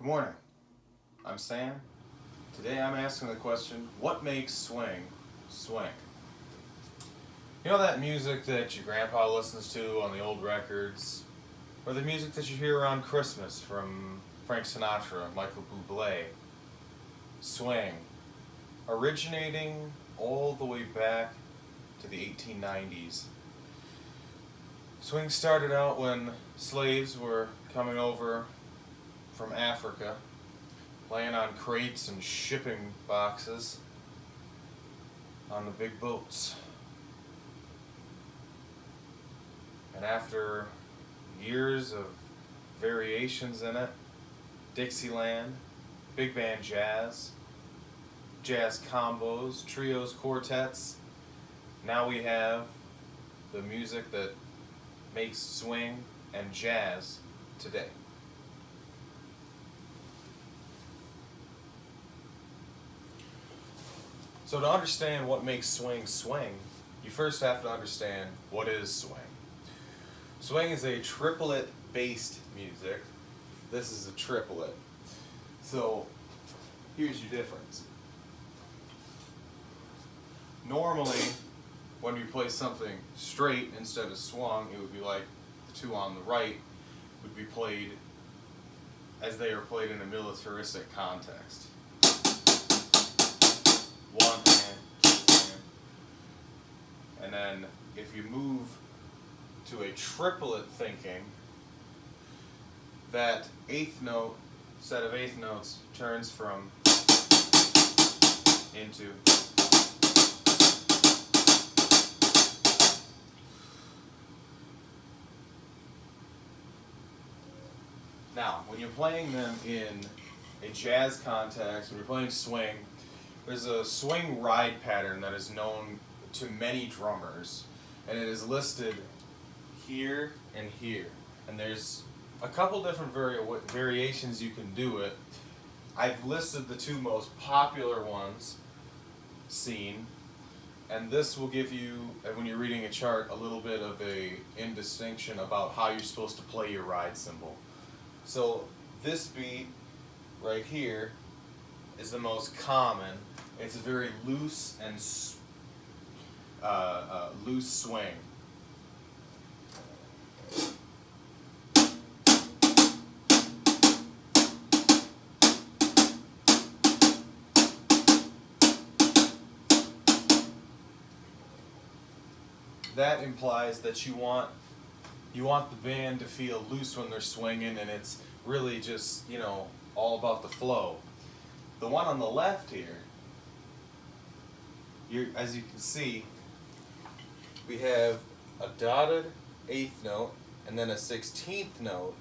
Good morning. I'm Sam. Today I'm asking the question, what makes swing swing? You know that music that your grandpa listens to on the old records? Or the music that you hear around Christmas from Frank Sinatra and Michael Bublé? Swing. Originating all the way back to the 1890s. Swing started out when slaves were coming over from Africa, laying on crates and shipping boxes on the big boats. And after years of variations in it, Dixieland, big band jazz, jazz combos, trios, quartets, now we have the music that makes swing and jazz today. So to understand what makes swing swing, you first have to understand what is swing. Swing is a triplet-based music. This is a triplet. So here's your difference. Normally, when we play something straight instead of swung, it would be like the two on the right would be played as they are played in a militaristic context. One hand, two hand. And then if you move to a triplet thinking, that eighth note, set of eighth notes, turns from into. Now, when you're playing them in a jazz context, when you're playing swing, there's a swing ride pattern that is known to many drummers, and it is listed here and here. And there's a couple different variations you can do it. I've listed the two most popular ones seen, and this will give you, when you're reading a chart, a little bit of a indistinction about how you're supposed to play your ride cymbal. So this beat right here is the most common. It's a very loose and loose swing. That implies that you want the band to feel loose when they're swinging, and it's really just, all about the flow. The one on the left here, as you can see, we have a dotted eighth note and then a 16th note.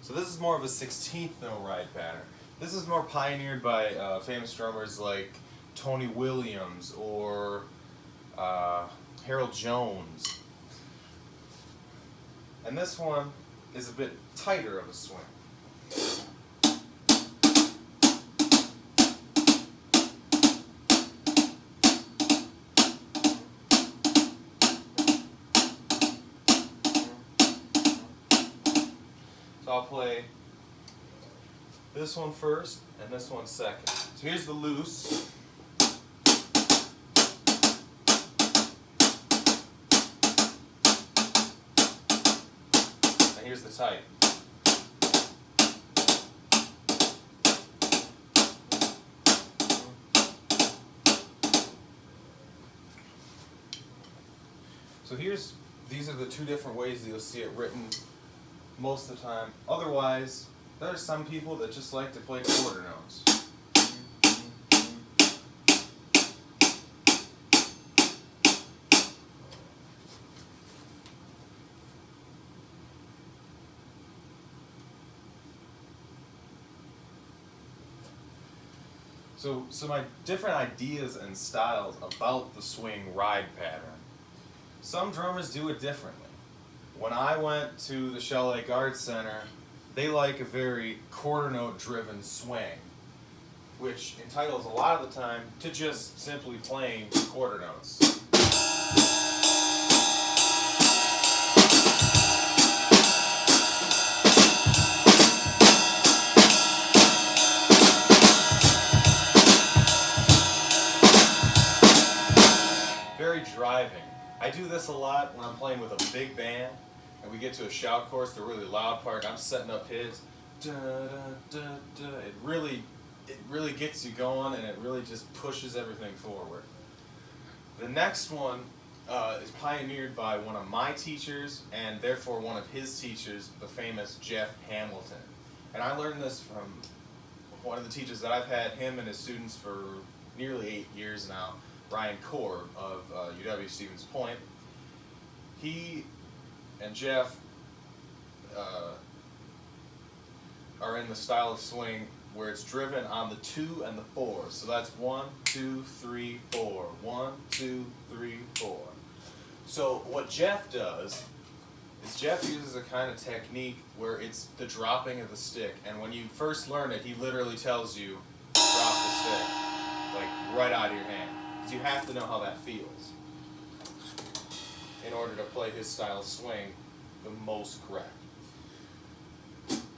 So this is more of a 16th note ride pattern. This is more pioneered by famous drummers like Tony Williams or Harold Jones. And this one is a bit tighter of a swing. So I'll play this one first and this one second. So here's the loose. And here's the tight. So these are the two different ways that you'll see it written most of the time. Otherwise, there are some people that just like to play quarter notes. So my different ideas and styles about the swing ride pattern. Some drummers do it differently. When I went to the Shell Lake Arts Center, they like a very quarter note driven swing, which entitles a lot of the time to just simply playing quarter notes. driving. I do this a lot when I'm playing with a big band and we get to a shout chorus, the really loud part, and I'm setting up hits. Da, da, da, da. It really gets you going, and it really just pushes everything forward. The next one is pioneered by one of my teachers, and therefore one of his teachers, the famous Jeff Hamilton. And I learned this from one of the teachers that I've had him and his students for nearly 8 years now, Ryan Core of UW Stevens Point. He and Jeff are in the style of swing where it's driven on the 2 and the 4. So that's 1, 2, 3, 4. 1, 2, 3, 4. So what Jeff does is Jeff uses a kind of technique where it's the dropping of the stick. And when you first learn it, he literally tells you, drop the stick, like right out of your hand. Because you have to know how that feels in order to play his style of swing the most correct.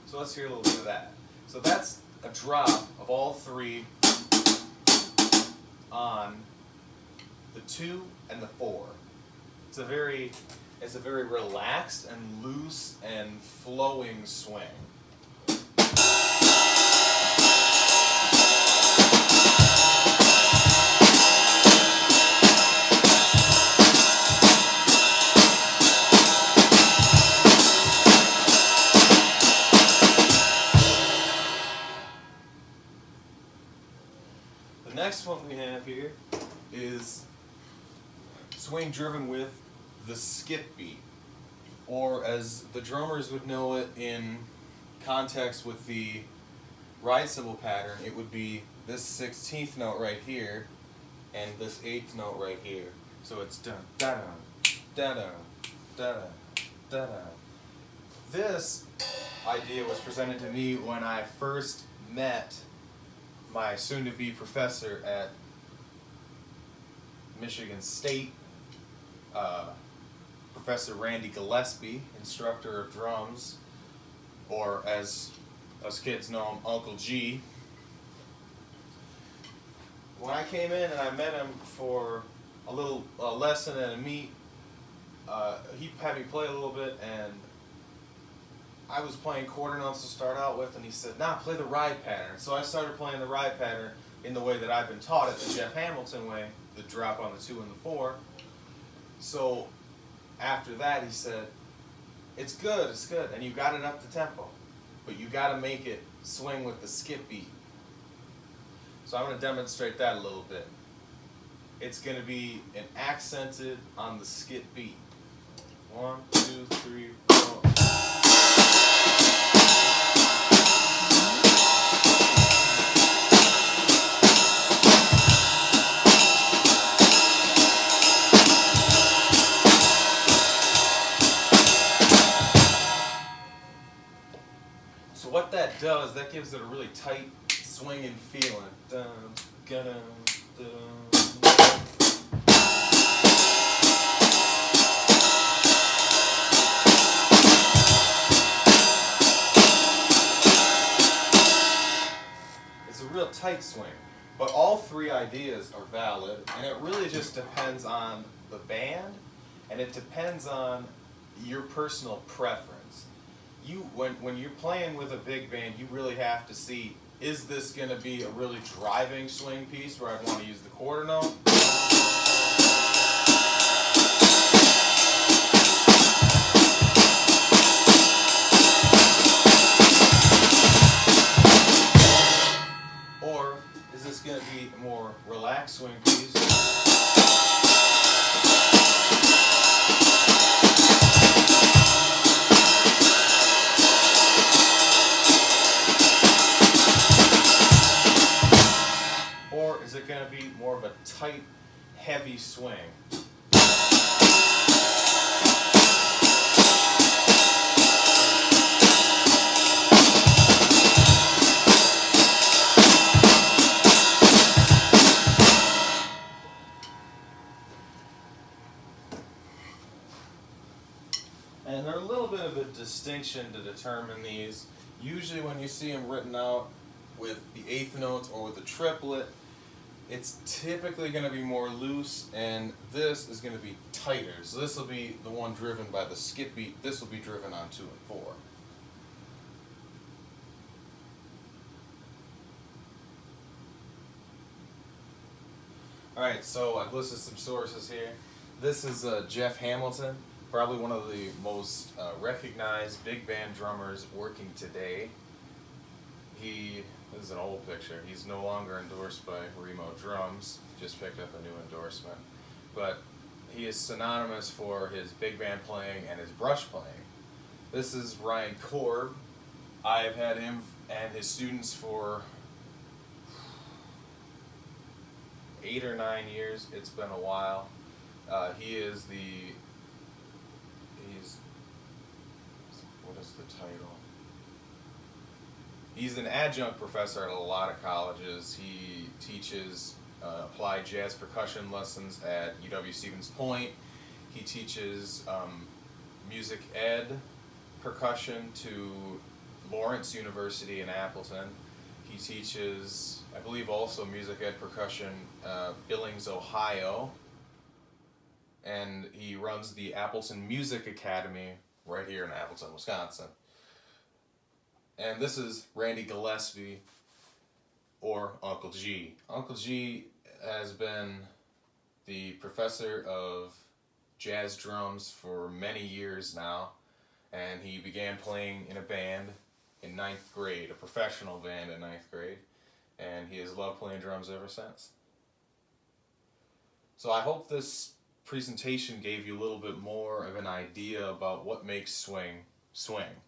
So let's hear a little bit of that. So that's a drop of all 3 on the 2 and the 4. It's a very relaxed and loose and flowing swing. The next one we have here is swing driven with the skip beat, or as the drummers would know it in context with the ride cymbal pattern, it would be this 16th note right here and this 8th note right here. So it's dun da da da da da da. This idea was presented to me when I first met my soon-to-be professor at Michigan State, Professor Randy Gillespie, instructor of drums, or as us kids know him, Uncle G. When I came in and I met him for a little lesson and a meet, he had me play a little bit, and I was playing quarter notes to start out with, and he said, "Nah, play the ride pattern." So I started playing the ride pattern in the way that I've been taught it, the Jeff Hamilton way, the drop on the 2 and the 4. So after that, he said, it's good, and you got it up the tempo, but you got to make it swing with the skip beat. So I'm going to demonstrate that a little bit. It's going to be an accented on the skip beat. 1, 2, 3, 4. So what that does, that gives it a really tight swinging feeling. Dun, dun, dun, dun. It's a real tight swing. But all 3 ideas are valid, and it really just depends on the band, and it depends on your personal preference. When you're playing with a big band, you really have to see, is this going to be a really driving swing piece where I'd want to use the quarter note? Or is this going to be a more relaxed swing piece? Is it going to be more of a tight, heavy swing? And there's a little bit of a distinction to determine these. Usually when you see them written out with the 8th notes or with a triplet, it's typically going to be more loose, and this is going to be tighter. So this will be the one driven by the skip beat. This will be driven on 2 and 4. Alright, so I've listed some sources here. This is Jeff Hamilton, probably one of the most recognized big band drummers working today. This is an old picture. He's no longer endorsed by Remo Drums, just picked up a new endorsement. But he is synonymous for his big band playing and his brush playing. This is Ryan Korb. I've had him and his students for 8 or 9 years. It's been a while. He's what is the title? He's an adjunct professor at a lot of colleges. He teaches applied jazz percussion lessons at UW-Stevens Point. He teaches music ed percussion to Lawrence University in Appleton. He teaches, I believe, also music ed percussion Billings, Ohio. And he runs the Appleton Music Academy right here in Appleton, Wisconsin. And this is Randy Gillespie, or Uncle G. Uncle G has been the professor of jazz drums for many years now, and he began playing in a band in 9th grade, a professional band in 9th grade, and he has loved playing drums ever since. So I hope this presentation gave you a little bit more of an idea about what makes swing swing.